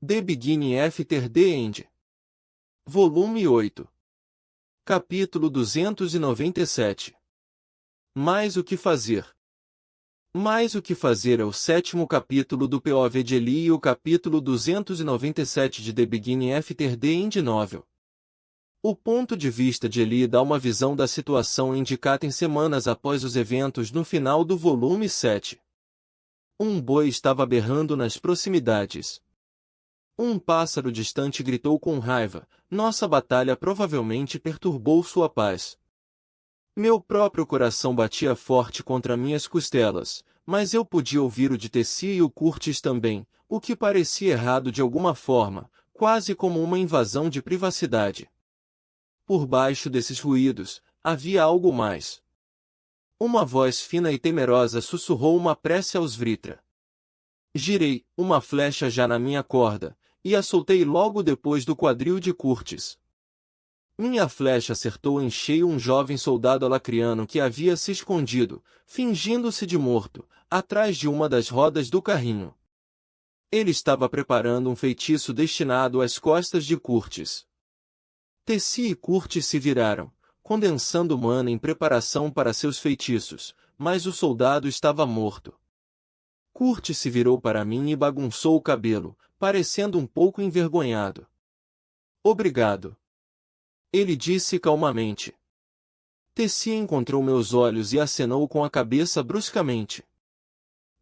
The Beginning After the End. Volume 8. Capítulo 297. Mais o que fazer. Mais o que fazer é o sétimo capítulo do POV de Eli e o capítulo 297 de The Beginning After the End Novel. O ponto de vista de Eli dá uma visão da situação indicada em semanas após os eventos no final do volume 7. Um boi estava berrando nas proximidades. Um pássaro distante gritou com raiva. Nossa batalha provavelmente perturbou sua paz. Meu próprio coração batia forte contra minhas costelas, mas eu podia ouvir o de Tessia e o Curtis também, o que parecia errado de alguma forma, quase como uma invasão de privacidade. Por baixo desses ruídos, havia algo mais. Uma voz fina e temerosa sussurrou uma prece aos Vritra. Girei, uma flecha já na minha corda, e a soltei logo depois do quadril de Curtis. Minha flecha acertou em cheio um jovem soldado alacriano que havia se escondido, fingindo-se de morto, atrás de uma das rodas do carrinho. Ele estava preparando um feitiço destinado às costas de Curtis. Tessia e Curtis se viraram, condensando mana em preparação para seus feitiços, mas o soldado estava morto. Curtis se virou para mim e bagunçou o cabelo, parecendo um pouco envergonhado. Obrigado. Ele disse calmamente. Tessia encontrou meus olhos e acenou com a cabeça bruscamente.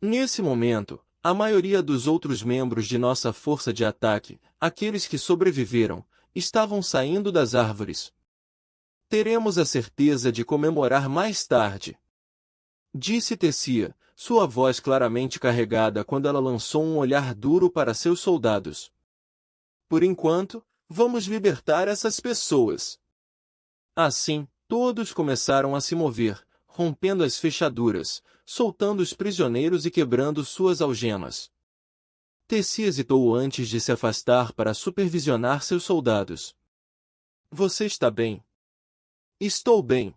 Nesse momento, a maioria dos outros membros de nossa força de ataque, aqueles que sobreviveram, estavam saindo das árvores. Teremos a certeza de comemorar mais tarde. Disse Tessia, sua voz claramente carregada quando ela lançou um olhar duro para seus soldados. Por enquanto, vamos libertar essas pessoas. Assim, todos começaram a se mover, rompendo as fechaduras, soltando os prisioneiros e quebrando suas algemas. Tessia hesitou antes de se afastar para supervisionar seus soldados. Você está bem? Estou bem.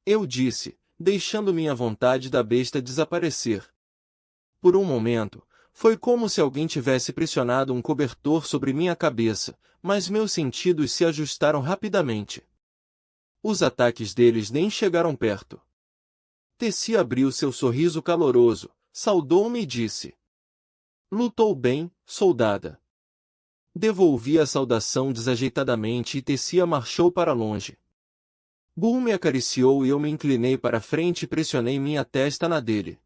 Eu disse, deixando minha vontade da besta desaparecer. Por um momento, foi como se alguém tivesse pressionado um cobertor sobre minha cabeça, mas meus sentidos se ajustaram rapidamente. Os ataques deles nem chegaram perto. Tessia abriu seu sorriso caloroso, saudou-me e disse: Lutou bem, soldada. Devolvi a saudação desajeitadamente e Tessia marchou para longe. Bull me acariciou e eu me inclinei para frente e pressionei minha testa na dele.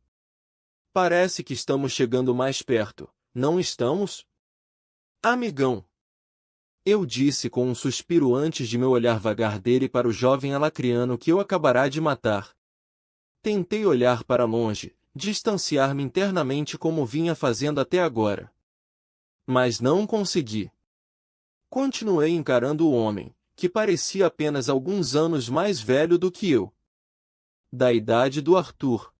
Parece que estamos chegando mais perto, não estamos? Amigão! Eu disse com um suspiro antes de meu olhar vagar dele para o jovem alacriano que eu acabará de matar. Tentei olhar para longe, distanciar-me internamente como vinha fazendo até agora. Mas não consegui. Continuei encarando o homem, que parecia apenas alguns anos mais velho do que eu. Da idade do Arthur.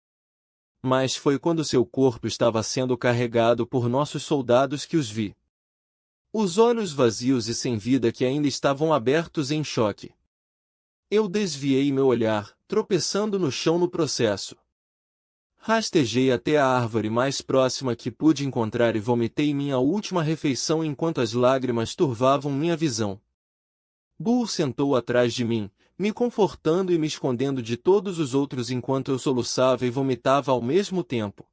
Mas foi quando seu corpo estava sendo carregado por nossos soldados que os vi. Os olhos vazios e sem vida que ainda estavam abertos em choque. Eu desviei meu olhar, tropeçando no chão no processo. Rastejei até a árvore mais próxima que pude encontrar e vomitei minha última refeição enquanto as lágrimas turvavam minha visão. Bull sentou atrás de mim, me confortando e me escondendo de todos os outros enquanto eu soluçava e vomitava ao mesmo tempo.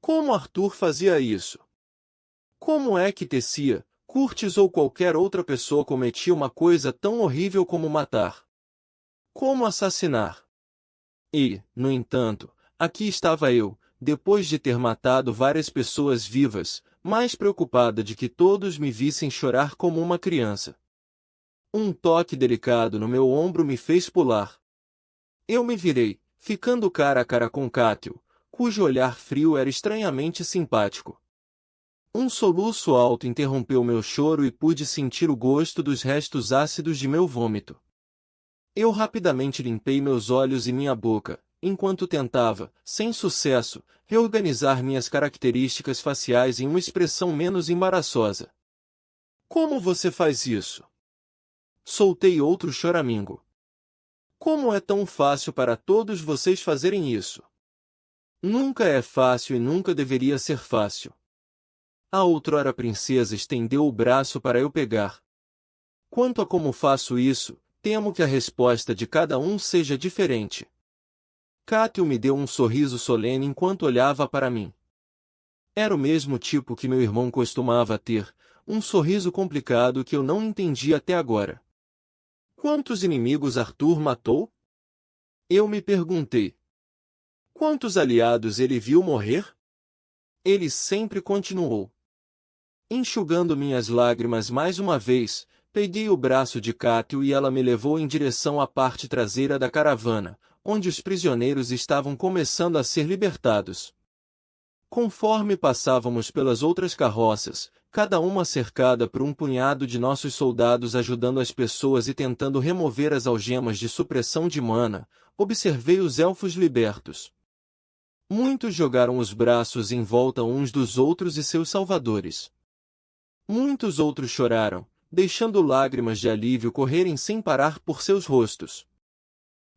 Como Arthur fazia isso? Como é que Tessia, Curtis ou qualquer outra pessoa cometia uma coisa tão horrível como matar? Como assassinar? E, no entanto, aqui estava eu, depois de ter matado várias pessoas vivas, mais preocupada de que todos me vissem chorar como uma criança. Um toque delicado no meu ombro me fez pular. Eu me virei, ficando cara a cara com Cátil, cujo olhar frio era estranhamente simpático. Um soluço alto interrompeu meu choro e pude sentir o gosto dos restos ácidos de meu vômito. Eu rapidamente limpei meus olhos e minha boca, enquanto tentava, sem sucesso, reorganizar minhas características faciais em uma expressão menos embaraçosa. Como você faz isso? Soltei outro choramingo. Como é tão fácil para todos vocês fazerem isso? Nunca é fácil e nunca deveria ser fácil. A outrora princesa estendeu o braço para eu pegar. Quanto a como faço isso, temo que a resposta de cada um seja diferente. Cátil me deu um sorriso solene enquanto olhava para mim. Era o mesmo tipo que meu irmão costumava ter, um sorriso complicado que eu não entendi até agora. Quantos inimigos Arthur matou? Eu me perguntei. Quantos aliados ele viu morrer? Ele sempre continuou. Enxugando minhas lágrimas mais uma vez, peguei o braço de Cátil e ela me levou em direção à parte traseira da caravana, onde os prisioneiros estavam começando a ser libertados. Conforme passávamos pelas outras carroças, cada uma cercada por um punhado de nossos soldados ajudando as pessoas e tentando remover as algemas de supressão de mana, observei os elfos libertos. Muitos jogaram os braços em volta uns dos outros e seus salvadores. Muitos outros choraram, deixando lágrimas de alívio correrem sem parar por seus rostos.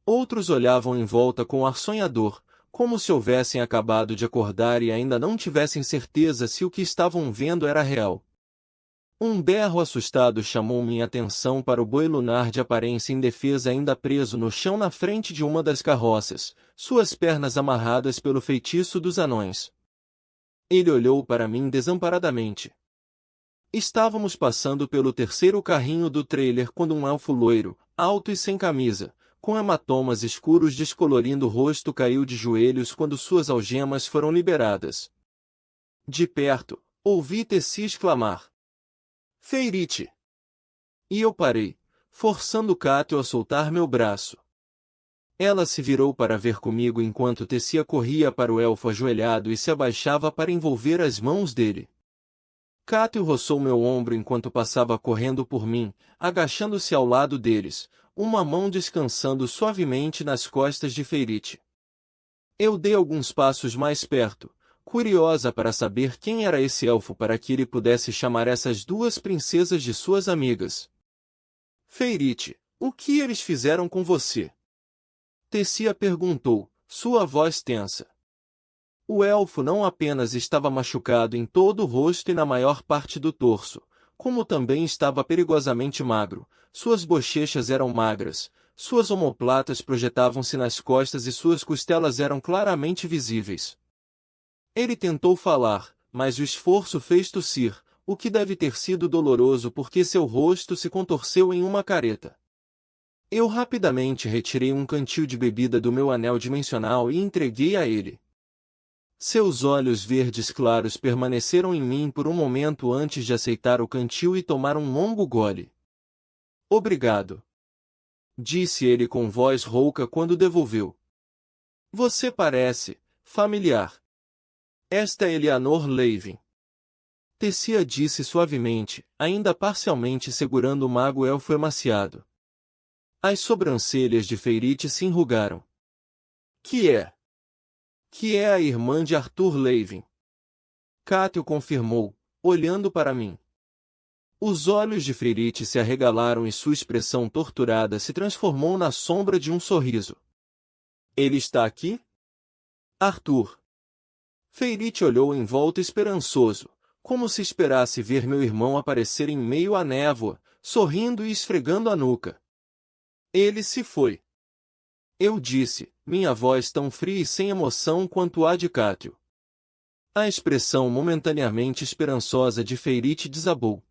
Outros olhavam em volta com ar sonhador, como se houvessem acabado de acordar e ainda não tivessem certeza se o que estavam vendo era real. Um berro assustado chamou minha atenção para o boi lunar de aparência indefesa ainda preso no chão na frente de uma das carroças, suas pernas amarradas pelo feitiço dos anões. Ele olhou para mim desamparadamente. Estávamos passando pelo terceiro carrinho do trailer quando um elfo loiro, alto e sem camisa, com hematomas escuros descolorindo o rosto caiu de joelhos quando suas algemas foram liberadas. De perto, ouvi Tessie exclamar. Feirite! E eu parei, forçando Cátil a soltar meu braço. Ela se virou para ver comigo enquanto Tessia corria para o elfo ajoelhado e se abaixava para envolver as mãos dele. Cátil roçou meu ombro enquanto passava correndo por mim, agachando-se ao lado deles, uma mão descansando suavemente nas costas de Feirite. Eu dei alguns passos mais perto, curiosa para saber quem era esse elfo para que ele pudesse chamar essas duas princesas de suas amigas. Feirite, o que eles fizeram com você? Tessia perguntou, sua voz tensa. O elfo não apenas estava machucado em todo o rosto e na maior parte do torso, como também estava perigosamente magro, suas bochechas eram magras, suas omoplatas projetavam-se nas costas e suas costelas eram claramente visíveis. Ele tentou falar, mas o esforço fez tossir, o que deve ter sido doloroso porque seu rosto se contorceu em uma careta. Eu rapidamente retirei um cantil de bebida do meu anel dimensional e entreguei a ele. Seus olhos verdes claros permaneceram em mim por um momento antes de aceitar o cantil e tomar um longo gole. Obrigado. Disse ele com voz rouca quando devolveu. Você parece familiar. Esta é Eleanor Levin. Tessia disse suavemente, ainda parcialmente segurando o mago elfo emaciado. As sobrancelhas de Feirite se enrugaram. Que é a irmã de Arthur Levin. Cátil confirmou, olhando para mim. Os olhos de Feirite se arregalaram e sua expressão torturada se transformou na sombra de um sorriso. Ele está aqui? Arthur. Feirite olhou em volta esperançoso, como se esperasse ver meu irmão aparecer em meio à névoa, sorrindo e esfregando a nuca. Ele se foi. Eu disse, minha voz tão fria e sem emoção quanto a de Cátil. A expressão momentaneamente esperançosa de Feirite desabou.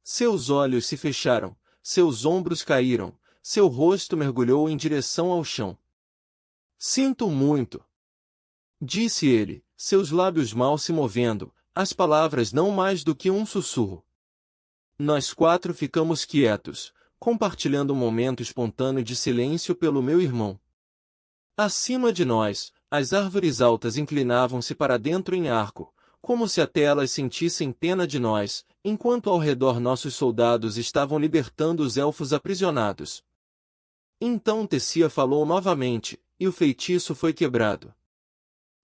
Seus olhos se fecharam, seus ombros caíram, seu rosto mergulhou em direção ao chão. Sinto muito. Disse ele, seus lábios mal se movendo, as palavras não mais do que um sussurro. Nós quatro ficamos quietos, compartilhando um momento espontâneo de silêncio pelo meu irmão. Acima de nós, as árvores altas inclinavam-se para dentro em arco, como se até elas sentissem pena de nós, enquanto ao redor nossos soldados estavam libertando os elfos aprisionados. Então Tessia falou novamente, e o feitiço foi quebrado.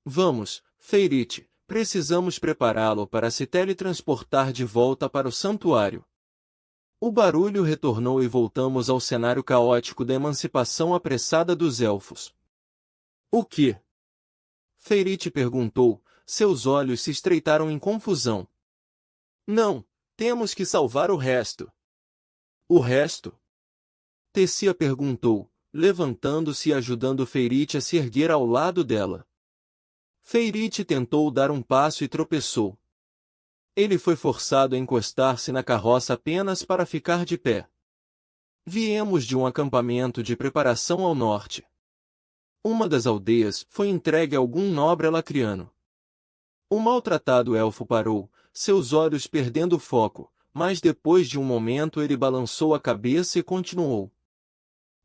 Vamos, Feirite, precisamos prepará-lo para se teletransportar de volta para o santuário. O barulho retornou e voltamos ao cenário caótico da emancipação apressada dos elfos. O que? Feirite perguntou, seus olhos se estreitaram em confusão. Não, temos que salvar o resto. O resto? Tessia perguntou, levantando-se e ajudando Feirite a se erguer ao lado dela. Feirite tentou dar um passo e tropeçou. Ele foi forçado a encostar-se na carroça apenas para ficar de pé. Viemos de um acampamento de preparação ao norte. Uma das aldeias foi entregue a algum nobre alacriano. O maltratado elfo parou, seus olhos perdendo o foco, mas depois de um momento ele balançou a cabeça e continuou.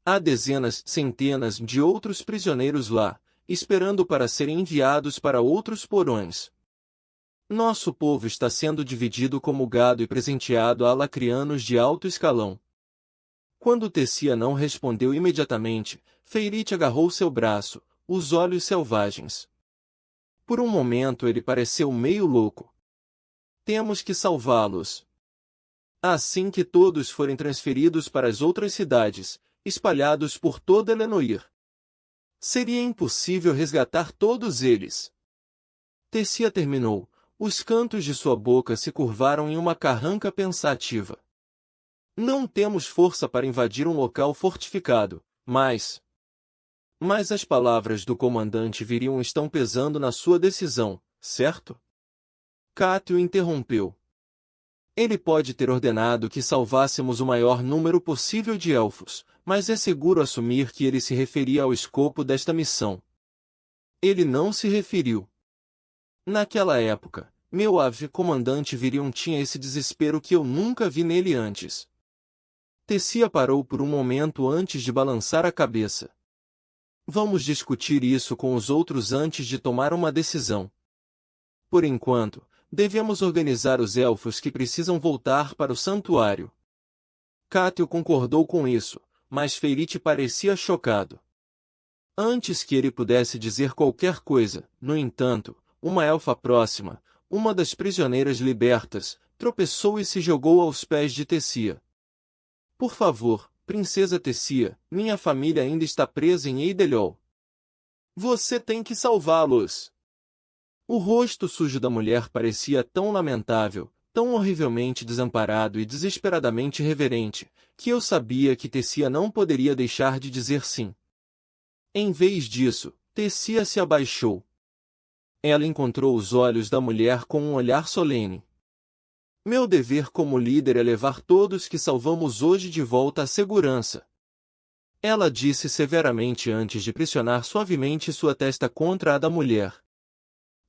Há dezenas, centenas de outros prisioneiros lá, esperando para serem enviados para outros porões. Nosso povo está sendo dividido como gado e presenteado a alacrianos de alto escalão. Quando Tessia não respondeu imediatamente, Feirite agarrou seu braço, os olhos selvagens. Por um momento ele pareceu meio louco. Temos que salvá-los. Assim que todos forem transferidos para as outras cidades, espalhados por toda Elenoir. Seria impossível resgatar todos eles. Tessia terminou. Os cantos de sua boca se curvaram em uma carranca pensativa. Não temos força para invadir um local fortificado, mas as palavras do comandante Virion estão pesando na sua decisão, certo? Cátio interrompeu. Ele pode ter ordenado que salvássemos o maior número possível de elfos, mas é seguro assumir que ele se referia ao escopo desta missão. Ele não se referiu. Naquela época, meu ave comandante Virion tinha esse desespero que eu nunca vi nele antes. Tessia parou por um momento antes de balançar a cabeça. Vamos discutir isso com os outros antes de tomar uma decisão. Por enquanto, devemos organizar os elfos que precisam voltar para o santuário. Cátio concordou com isso, mas Feirite parecia chocado. Antes que ele pudesse dizer qualquer coisa, no entanto, uma elfa próxima, uma das prisioneiras libertas, tropeçou e se jogou aos pés de Tessia. Por favor, princesa Tessia, minha família ainda está presa em Eideliol. Você tem que salvá-los. O rosto sujo da mulher parecia tão lamentável, tão horrivelmente desamparado e desesperadamente reverente, que eu sabia que Tessia não poderia deixar de dizer sim. Em vez disso, Tessia se abaixou. Ela encontrou os olhos da mulher com um olhar solene. Meu dever como líder é levar todos que salvamos hoje de volta à segurança. Ela disse severamente antes de pressionar suavemente sua testa contra a da mulher.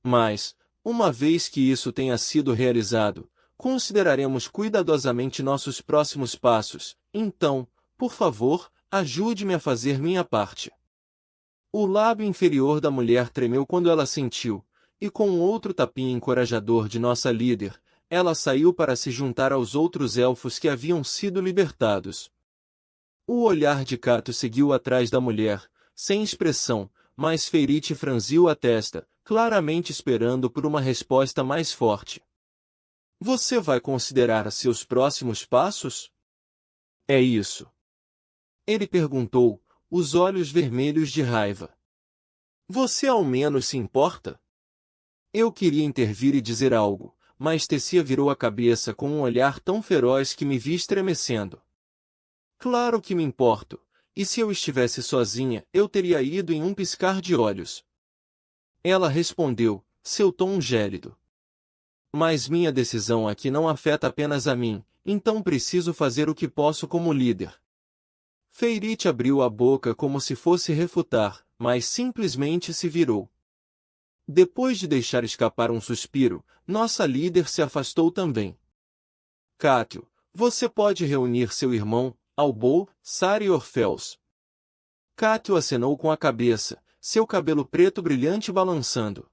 Mas, uma vez que isso tenha sido realizado, consideraremos cuidadosamente nossos próximos passos. Então, por favor, ajude-me a fazer minha parte. O lábio inferior da mulher tremeu quando ela sentiu, e com um outro tapinha encorajador de nossa líder, ela saiu para se juntar aos outros elfos que haviam sido libertados. O olhar de Cato seguiu atrás da mulher, sem expressão, mas Feirite franziu a testa, claramente esperando por uma resposta mais forte. Você vai considerar seus próximos passos? É isso. Ele perguntou, os olhos vermelhos de raiva. Você ao menos se importa? Eu queria intervir e dizer algo, mas Tessia virou a cabeça com um olhar tão feroz que me vi estremecendo. Claro que me importo, e se eu estivesse sozinha, eu teria ido em um piscar de olhos. Ela respondeu, seu tom gélido. Mas minha decisão aqui não afeta apenas a mim, então preciso fazer o que posso como líder. Feirite abriu a boca como se fosse refutar, mas simplesmente se virou. Depois de deixar escapar um suspiro, nossa líder se afastou também. Cátio, você pode reunir seu irmão, Albou, Sara e Orfeus. Cátio acenou com a cabeça, seu cabelo preto brilhante balançando.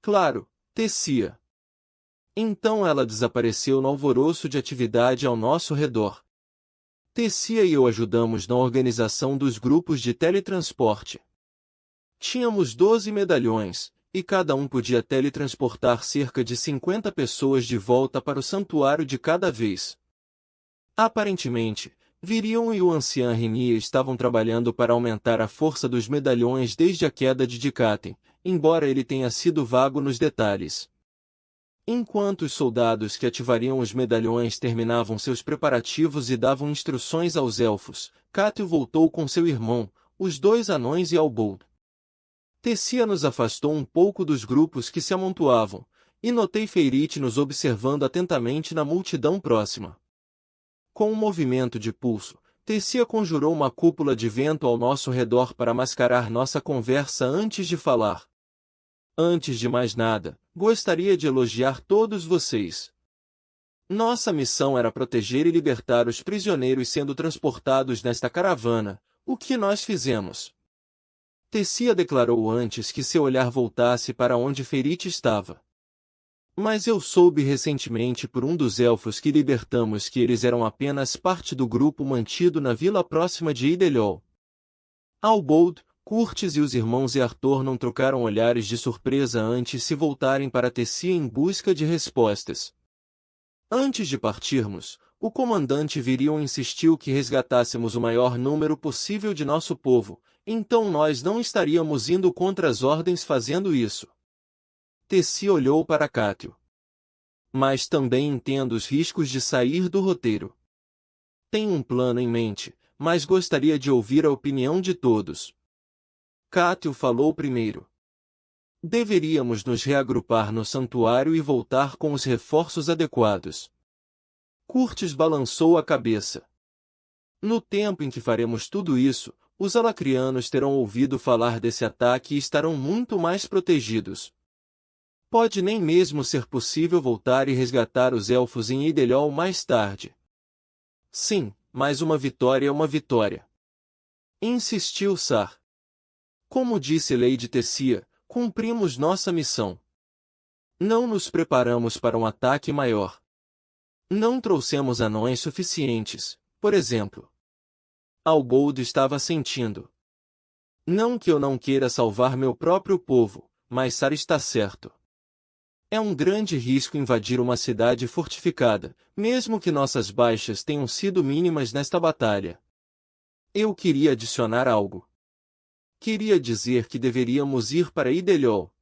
Claro, Tessia. Então ela desapareceu no alvoroço de atividade ao nosso redor. Tessia e eu ajudamos na organização dos grupos de teletransporte. Tínhamos 12 medalhões, e cada um podia teletransportar cerca de 50 pessoas de volta para o santuário de cada vez. Aparentemente, Virion e o ancião Renia estavam trabalhando para aumentar a força dos medalhões desde a queda de Dikaten, embora ele tenha sido vago nos detalhes. Enquanto os soldados que ativariam os medalhões terminavam seus preparativos e davam instruções aos elfos, Cátio voltou com seu irmão, os dois anões e Albold. Tessia nos afastou um pouco dos grupos que se amontoavam, e notei Feirite nos observando atentamente na multidão próxima. Com um movimento de pulso, Tessia conjurou uma cúpula de vento ao nosso redor para mascarar nossa conversa antes de falar. Antes de mais nada, gostaria de elogiar todos vocês. Nossa missão era proteger e libertar os prisioneiros sendo transportados nesta caravana, o que nós fizemos. Tessia declarou antes que seu olhar voltasse para onde Feirite estava. Mas eu soube recentemente por um dos elfos que libertamos que eles eram apenas parte do grupo mantido na vila próxima de Ideliol. Albold, Curtis e os irmãos Earthor não trocaram olhares de surpresa antes de se voltarem para Tessia em busca de respostas. Antes de partirmos, o comandante Virion insistiu que resgatássemos o maior número possível de nosso povo, então nós não estaríamos indo contra as ordens fazendo isso. Tessia olhou para Cátio. Mas também entendo os riscos de sair do roteiro. Tenho um plano em mente, mas gostaria de ouvir a opinião de todos. Cátio falou primeiro. Deveríamos nos reagrupar no santuário e voltar com os reforços adequados. Curtis balançou a cabeça. No tempo em que faremos tudo isso, os alacrianos terão ouvido falar desse ataque e estarão muito mais protegidos. Pode nem mesmo ser possível voltar e resgatar os elfos em Ideliol mais tarde. Sim, mas uma vitória é uma vitória. Insistiu Sar. Como disse Lady Tessia, cumprimos nossa missão. Não nos preparamos para um ataque maior. Não trouxemos anões suficientes, por exemplo. Albold estava sentindo. Não que eu não queira salvar meu próprio povo, mas Sar está certo. É um grande risco invadir uma cidade fortificada, mesmo que nossas baixas tenham sido mínimas nesta batalha. Eu queria adicionar algo. Queria dizer que deveríamos ir para Ideliol.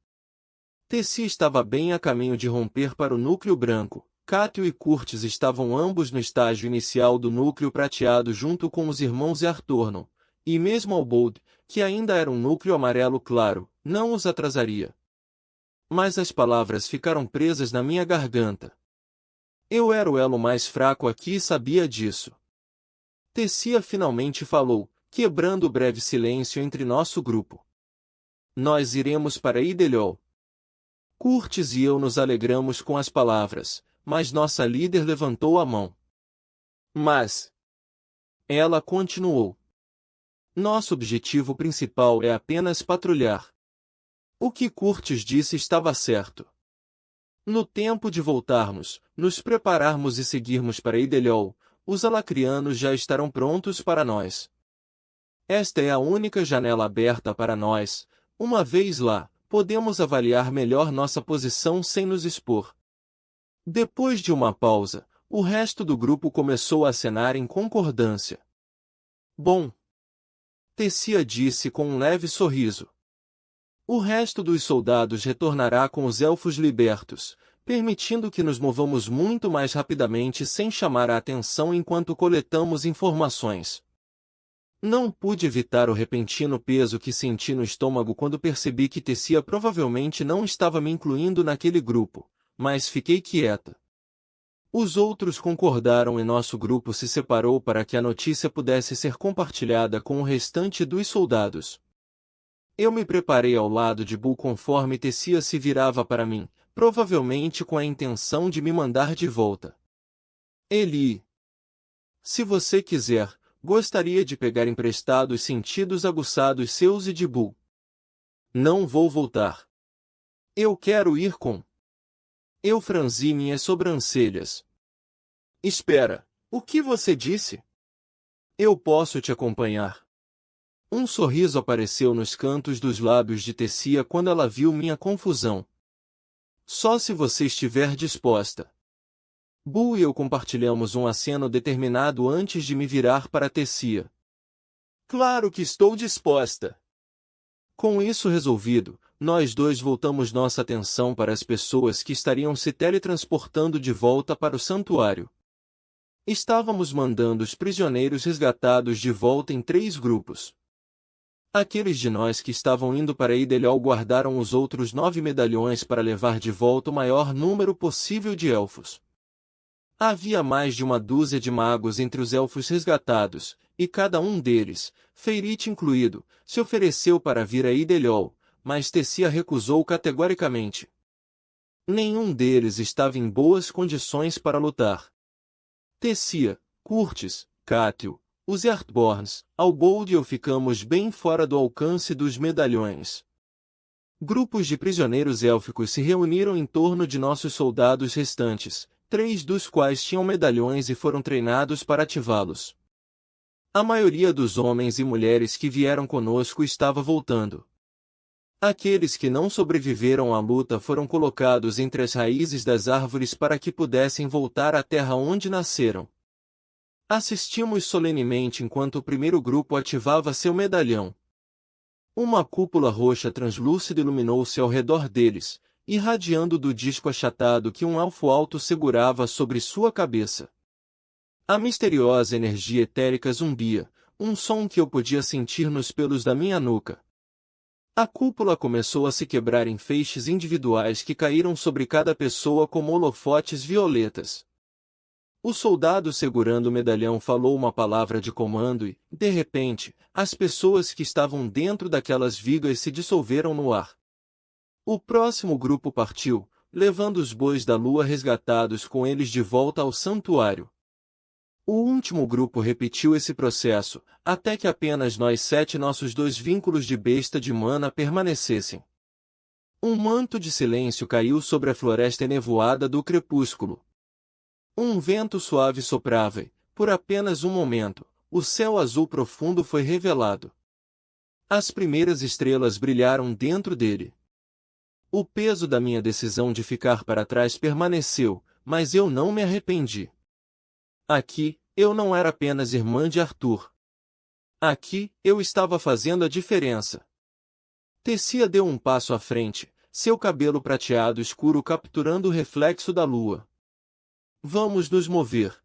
Tessia estava bem a caminho de romper para o núcleo branco. Cátio e Curtis estavam ambos no estágio inicial do núcleo prateado junto com os irmãos Earthornon, e mesmo Albold, que ainda era um núcleo amarelo claro, não os atrasaria. Mas as palavras ficaram presas na minha garganta. Eu era o elo mais fraco aqui e sabia disso. Tessia finalmente falou, quebrando o breve silêncio entre nosso grupo. Nós iremos para Ideliol. Curtis e eu nos alegramos com as palavras, mas nossa líder levantou a mão. Mas... Ela continuou. Nosso objetivo principal é apenas patrulhar. O que Curtis disse estava certo. No tempo de voltarmos, nos prepararmos e seguirmos para Ideliol, os alacrianos já estarão prontos para nós. Esta é a única janela aberta para nós. Uma vez lá, podemos avaliar melhor nossa posição sem nos expor. Depois de uma pausa, o resto do grupo começou a acenar em concordância. Bom, Tessia disse com um leve sorriso. O resto dos soldados retornará com os elfos libertos, permitindo que nos movamos muito mais rapidamente sem chamar a atenção enquanto coletamos informações. Não pude evitar o repentino peso que senti no estômago quando percebi que Tessia provavelmente não estava me incluindo naquele grupo, mas fiquei quieta. Os outros concordaram e nosso grupo se separou para que a notícia pudesse ser compartilhada com o restante dos soldados. Eu me preparei ao lado de Bull conforme Tessia se virava para mim, provavelmente com a intenção de me mandar de volta. Eli, se você quiser, gostaria de pegar emprestado os sentidos aguçados seus e de Bull. Não vou voltar. Eu quero ir com... Eu franzi minhas sobrancelhas. Espera, o que você disse? Eu posso te acompanhar. Um sorriso apareceu nos cantos dos lábios de Tessia quando ela viu minha confusão. Só se você estiver disposta. Bull e eu compartilhamos um aceno determinado antes de me virar para Tessia. Claro que estou disposta. Com isso resolvido, nós dois voltamos nossa atenção para as pessoas que estariam se teletransportando de volta para o santuário. Estávamos mandando os prisioneiros resgatados de volta em 3 grupos. Aqueles de nós que estavam indo para Ideliol guardaram os outros 9 medalhões para levar de volta o maior número possível de elfos. Havia mais de uma dúzia de magos entre os elfos resgatados, e cada um deles, Feirit incluído, se ofereceu para vir a Ideliol, mas Tessia recusou categoricamente. Nenhum deles estava em boas condições para lutar. Tessia, Curtis, Cátio, os Earthborns, Albold e eu ficamos bem fora do alcance dos medalhões. Grupos de prisioneiros élficos se reuniram em torno de nossos soldados restantes, 3 dos quais tinham medalhões e foram treinados para ativá-los. A maioria dos homens e mulheres que vieram conosco estava voltando. Aqueles que não sobreviveram à luta foram colocados entre as raízes das árvores para que pudessem voltar à terra onde nasceram. Assistimos solenemente enquanto o primeiro grupo ativava seu medalhão. Uma cúpula roxa translúcida iluminou-se ao redor deles, irradiando do disco achatado que um elfo alto segurava sobre sua cabeça. A misteriosa energia etérica zumbia, um som que eu podia sentir nos pelos da minha nuca. A cúpula começou a se quebrar em feixes individuais que caíram sobre cada pessoa como holofotes violetas. O soldado segurando o medalhão falou uma palavra de comando e, de repente, as pessoas que estavam dentro daquelas vigas se dissolveram no ar. O próximo grupo partiu, levando os bois da lua resgatados com eles de volta ao santuário. O último grupo repetiu esse processo, até que apenas nós 7 nossos 2 vínculos de besta de mana permanecessem. Um manto de silêncio caiu sobre a floresta enevoada do crepúsculo. Um vento suave soprava e, por apenas um momento, o céu azul profundo foi revelado. As primeiras estrelas brilharam dentro dele. O peso da minha decisão de ficar para trás permaneceu, mas eu não me arrependi. Aqui, eu não era apenas irmã de Arthur. Aqui, eu estava fazendo a diferença. Tessia deu um passo à frente, seu cabelo prateado escuro capturando o reflexo da lua. Vamos nos mover,